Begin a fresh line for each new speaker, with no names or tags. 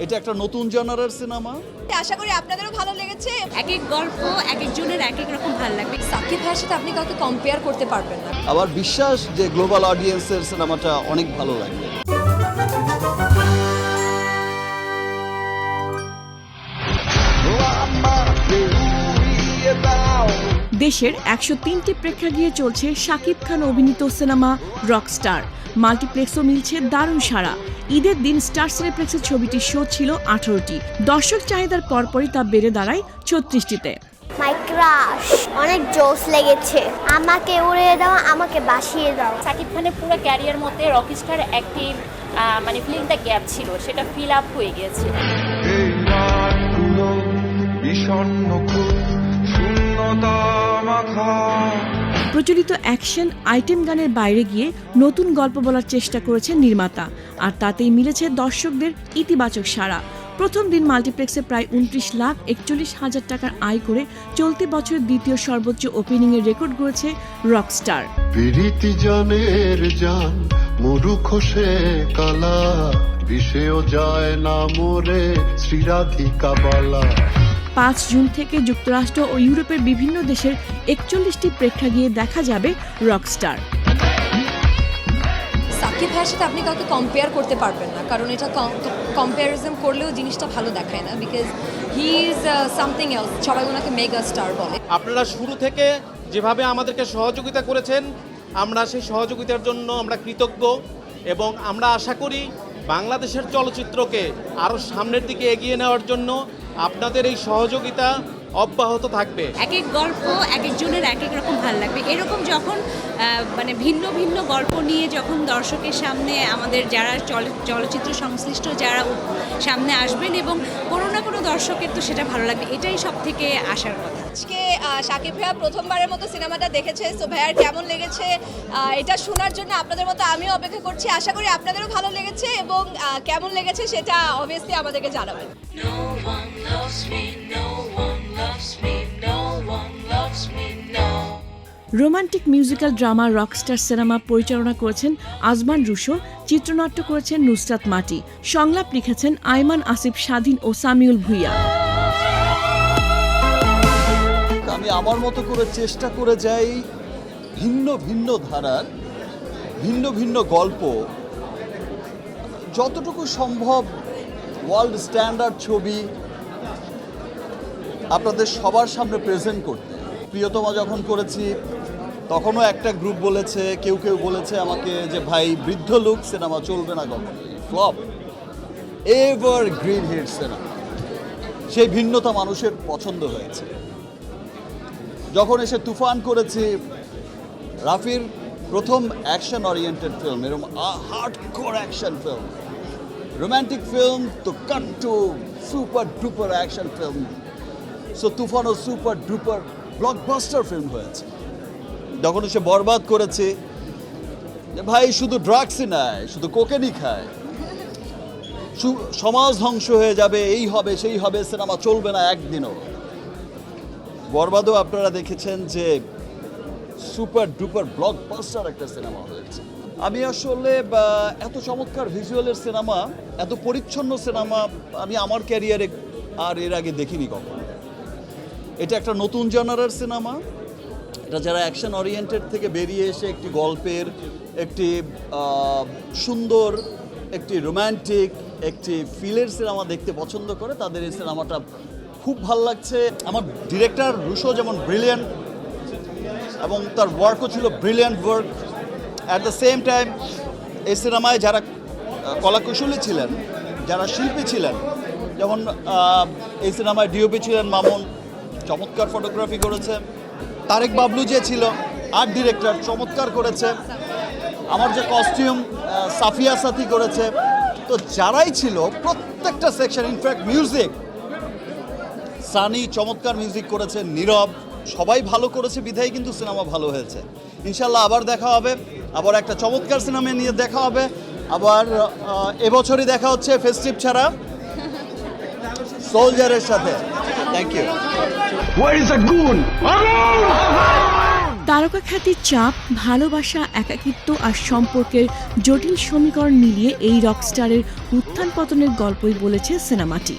এটা একটা নতুন জনারের সিনেমা।
আশা করি আপনাদেরও ভালো লেগেছে।
এক এক গল্প এক একজনের এক এক রকম ভালো লাগবে।
সাকিব ভাইয়ের সাথে আপনি কাউকে কম্পেয়ার করতে পারবেন না।
আবার বিশ্বাস যে গ্লোবাল অডিয়েন্সের সিনেমাটা অনেক ভালো লাগবে।
দেশের ১০৩টি প্রেক্ষাগৃহে চলছে শাকিব খান অভিনীত সিনেমা রকস্টার। মাল্টিপ্লেক্সও মিলছে দারুণ সাড়া। ঈদের দিন স্টার সিনেপ্লেক্সের ছবিটির শো ছিল 18টি। দর্শক চাহিদার পরপরই তা বেড়ে দাঁড়ায় 36টিতে।
মাই ক্রাশ, অনেক জোশ লেগেছে। আমাকে উড়িয়ে দাও, আমাকে বাসিয়ে দাও।
সাকিব খানের পুরো ক্যারিয়ার মধ্যে রকস্টার একটি মানে ফিলিংটা গ্যাপ ছিল, সেটা ফিল আপ হয়ে গিয়েছে।
প্রচলিত অ্যাকশন আইটেম গানের বাইরে গিয়ে নতুন গল্প বলার চেষ্টা করেছেন নির্মাতা, আর তাতেই মিলেছে দর্শকদের ইতিবাচক সাড়া। প্রথম দিন মাল্টিপ্লেক্সে প্রায় 29,41,000 টাকার আয় করে চলতি বছরের দ্বিতীয় সর্বোচ্চ ওপেনিংয়ের রেকর্ড গড়েছে রকস্টার।
প্রীতি জানের জান মুরুখ সে কালা, বিষেও যায় না মোরে শ্রীরাধিকা বালা।
5 জুন থেকে যুক্তরাষ্ট্র ও ইউরোপের বিভিন্ন দেশের 41টি প্রেক্ষাগৃহে দেখা যাবে রকস্টার।
সাকিব ভাইয়ের সাথে আপনি কাউকে কম্পেয়ার করতে পারবেন না, কারণ এটা কম্প্যারিজন করলেও জিনিসটা ভালো দেখায় না, because he is something else. সবাই ওনাকে মেগা স্টার বলে।
আপনারা শুরু থেকে যেভাবে আমাদেরকে সহযোগিতা করেছেন, আমরা সেই সহযোগিতার জন্য আমরা কৃতজ্ঞ এবং আমরা আশা করি বাংলাদেশের চলচ্চিত্রকে আরও সামনের দিকে এগিয়ে নেওয়ার জন্য আপনাদের এই সহযোগিতা অব্যাহত থাকবে।
এক এক গল্প এক একজনের এক এক রকম ভালো লাগবে। এরকম যখন মানে ভিন্ন ভিন্ন গল্প নিয়ে যখন দর্শকের সামনে আমাদের যারা চলচ্চিত্র সংশ্লিষ্ট যারা সামনে আসবেন এবং কোনো না কোনো দর্শকের তো সেটা ভালো লাগবে, এটাই সব থেকে আশার কথা।
আজকে সাকিব ভাইয়া প্রথমবারের মতো সিনেমাটা দেখেছে, সো ভাইয়ার কেমন লেগেছে এটা শোনার জন্য আপনাদের মতো আমিও অপেক্ষা করছি। আশা করি আপনাদেরও ভালো লেগেছে এবং কেমন লেগেছে সেটা অবভিয়াসলি আমাদেরকে জানাবেন।
Romantic musical drama Rockstar cinema পরিচালনা করেছেন আজমান রুশো, চিত্রনাট্য করেছেন নুসরাত মাটি, সংলাপ লিখেছেন আইমান আসিফ স্বাধীন ও সামিউল ভুইয়া।
আমি আমার মতো করে চেষ্টা করে যাই ভিন্ন ভিন্ন ধারার ভিন্ন ভিন্ন গল্প, যতটুকু সম্ভব ওয়ার্ল্ড স্ট্যান্ডার্ড ছবি আপনাদের সবার সামনে প্রেজেন্ট করতে। প্রিয়তমা যখন করেছি তখনও একটা গ্রুপ বলেছে, কেউ কেউ বলেছে আমাকে যে ভাই বৃদ্ধ লুক সিনেমা চলবে না, কখনো flop. Ever green hit cinema, সেই ভিন্নতা মানুষের পছন্দ হয়েছে। যখন এসে তুফান করেছি, রাফির প্রথম অ্যাকশন ওরিয়েন্টেড ফিল্ম, এরকম hardcore action film, romantic film তো cut to super duper action film. So তুফানও সুপার ডুপার ব্লকবাস্টার ফিল্ম হয়েছে। যখন এসে বরবাদ করেছে যে ভাই শুধু ড্রাগসই নেয়, শুধু কোকেনই খায়, সমাজ ধ্বংস হয়ে যাবে, এই হবে সেই হবে, সিনেমা চলবে না একদিনও। বরবাদও আপনারা দেখেছেন যে সুপার ডুপার ব্লকবাস্টার একটা সিনেমা হয়েছে। আমি আসলে এত চমৎকার ভিজুয়ালের সিনেমা, এত পরিচ্ছন্ন সিনেমা আমি আমার ক্যারিয়ারে আর এর আগে দেখিনি কখনো। এটা একটা নতুন জনারের সিনেমা। এটা যারা অ্যাকশন ওরিয়েন্টেড থেকে বেরিয়ে এসে একটি গল্পের, একটি সুন্দর, একটি রোম্যান্টিক, একটি ফিলের সিনেমা দেখতে পছন্দ করে, তাদের এই সিনেমাটা খুব ভালো লাগছে। আমার ডিরেক্টর রুশো যেমন ব্রিলিয়ান্ট এবং তার ওয়ার্কও ছিল brilliant work. At the same time এই সিনেমায় যারা কলাকুশলী ছিলেন, যারা শিল্পী ছিলেন, যেমন এই সিনেমায় ডিওপি ছিলেন মামুন, চমৎকার ফটোগ্রাফি করেছে। তারেক বাবলু যে ছিল আর্ট ডিরেক্টর, চমৎকার করেছে। আমার যে কস্টিউম সাফিয়া সাথী করেছে। তো যারাই ছিল প্রত্যেকটা সেকশন, ইনফ্যাক্ট মিউজিক, সানি চমৎকার মিউজিক করেছে, নীরব, সবাই ভালো করেছে বিধায় কিন্তু সিনেমা ভালো হয়েছে। ইনশাল্লাহ আবার দেখা হবে, আবার একটা চমৎকার সিনেমা নিয়ে দেখা হবে। আবার এবছরই দেখা হচ্ছে ফেস্টিভ ছাড়া সোলজারের সাথে। Thank you.
Where is the goon?
তারকা খ্যাতির চাপ, ভালোবাসা, একাকিত্ব আর সম্পর্কের জটিল সমীকরণ মিলিয়ে এই রকস্টারের উত্থান পতনের গল্পই বলেছে সিনেমাটি।